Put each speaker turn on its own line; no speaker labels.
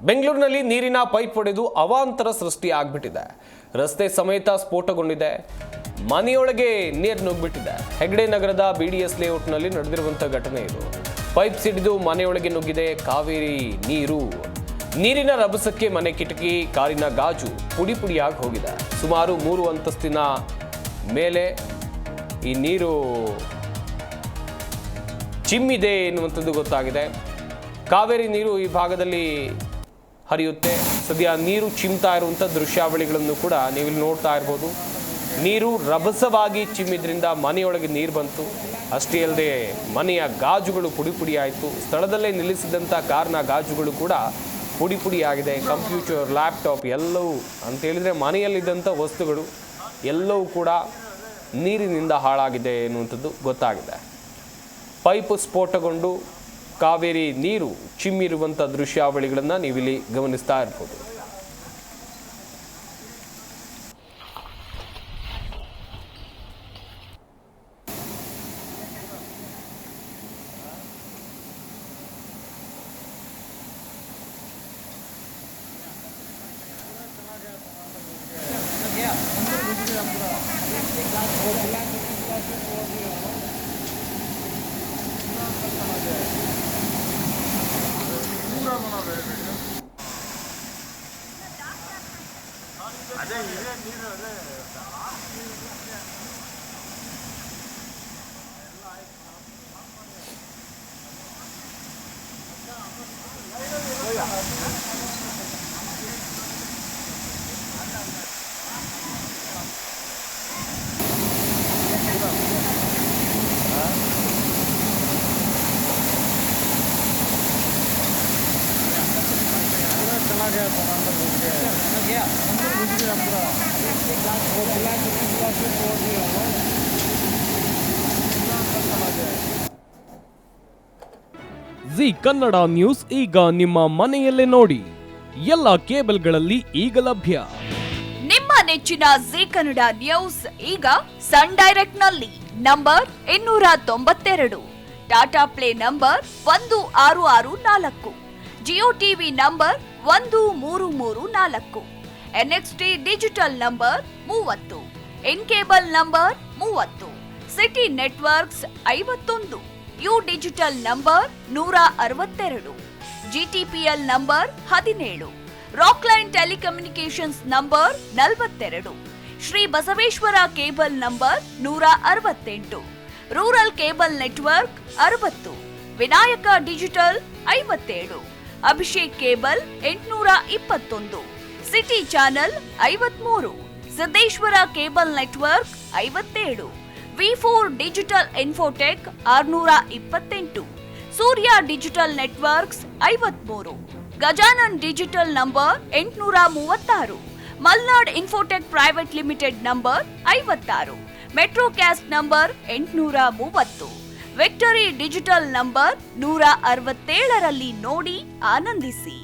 ಬೆಂಗಳೂರಿನಲ್ಲಿ ನೀರಿನ ಪೈಪ್ ಒಡೆದು ಅವಾಂತರ ಸೃಷ್ಟಿ ಆಗ್ಬಿಟ್ಟಿದೆ. ರಸ್ತೆ ಸಮೇತ ಸ್ಫೋಟಗೊಂಡಿದೆ. ಮನೆಯೊಳಗೆ ನೀರು ನುಗ್ಗಿಬಿಟ್ಟಿದೆ. ಹೆಗ್ಡೆ ನಗರದ ಬಿಡಿಎಸ್ ಲೇಔಟ್ನಲ್ಲಿ ನಡೆದಿರುವಂತಹ ಘಟನೆ ಇದು. ಪೈಪ್ ಸಿಡಿದು ಮನೆಯೊಳಗೆ ನುಗ್ಗಿದೆ ಕಾವೇರಿ ನೀರು. ನೀರಿನ ರಭಸಕ್ಕೆ ಮನೆ ಕಿಟಕಿ, ಕಾರಿನ ಗಾಜು ಪುಡಿ ಪುಡಿಯಾಗಿ ಹೋಗಿದೆ. ಸುಮಾರು 3 ಅಂತಸ್ತಿನ ಮೇಲೆ ಈ ನೀರು ಚಿಮ್ಮಿದೆ ಎನ್ನುವಂಥದ್ದು ಗೊತ್ತಾಗಿದೆ. ಕಾವೇರಿ ನೀರು ಈ ಭಾಗದಲ್ಲಿ ಹರಿಯುತ್ತೆ. ಸದ್ಯ ನೀರು ಚಿಮ್ತಾ ಇರುವಂಥ ದೃಶ್ಯಾವಳಿಗಳನ್ನು ಕೂಡ ನೀವು ನೋಡ್ತಾ ಇರ್ಬೋದು. ನೀರು ರಭಸವಾಗಿ ಚಿಮ್ಮಿದ್ರಿಂದ ಮನೆಯೊಳಗೆ ನೀರು ಬಂತು. ಅಷ್ಟೇ ಅಲ್ಲದೆ ಮನೆಯ ಗಾಜುಗಳು ಪುಡಿ ಪುಡಿ ಆಯಿತು. ಸ್ಥಳದಲ್ಲೇ ನಿಲ್ಲಿಸಿದಂಥ ಕಾರ್ನ ಗಾಜುಗಳು ಕೂಡ ಪುಡಿ ಪುಡಿ ಆಗಿದೆ. ಕಂಪ್ಯೂಟರ್, ಲ್ಯಾಪ್ಟಾಪ್ ಎಲ್ಲವೂ ಅಂತೇಳಿದರೆ ಮನೆಯಲ್ಲಿದ್ದಂಥ ವಸ್ತುಗಳು ಎಲ್ಲವೂ ಕೂಡ ನೀರಿನಿಂದ ಹಾಳಾಗಿದೆ ಎನ್ನುವಂಥದ್ದು ಗೊತ್ತಾಗಿದೆ. ಪೈಪ್ ಸ್ಫೋಟಗೊಂಡು ಕಾವೇರಿ ನೀರು ಚಿಮ್ಮಿರುವಂಥ ದೃಶ್ಯಾವಳಿಗಳನ್ನು ನೀವಿಲ್ಲಿ ಗಮನಿಸ್ತಾ ಇರ್ಬೋದು.
ಜಿ ಕನ್ನಡ ನ್ಯೂಸ್ ಈಗ ನಿಮ್ಮ ಮನೆಯಲ್ಲೇ ನೋಡಿ. ಎಲ್ಲ ಕೇಬಲ್ಗಳಲ್ಲಿ ಈಗ ಲಭ್ಯ.
ನಿಮ್ಮ ನೆಚ್ಚಿನ ಜಿ ಕನ್ನಡ ನ್ಯೂಸ್ ಈಗ ಸನ್ ಡೈರೆಕ್ಟ್ ನಲ್ಲಿ number 292, Tata Play number 1664, Jio TV number 1334, NXT digital number 30, in cable number 30, city networks 51, U digital number 162, GTPL number 17, Rockline telecommunications number 42, Shri Basaveshwara cable number 168, rural cable network 60, Vinayaka digital 57, Abhishek cable 821, city channel 53, Siddeshwara cable network 57, ವಿ4 digital infotech 628, Surya digital networks 53, Gajanan digital number 836, Malnad infotech private limited number 56, Metrocast number 830, victory digital number 167ರಲ್ಲಿ ನೋಡಿ ಆನಂದಿಸಿ.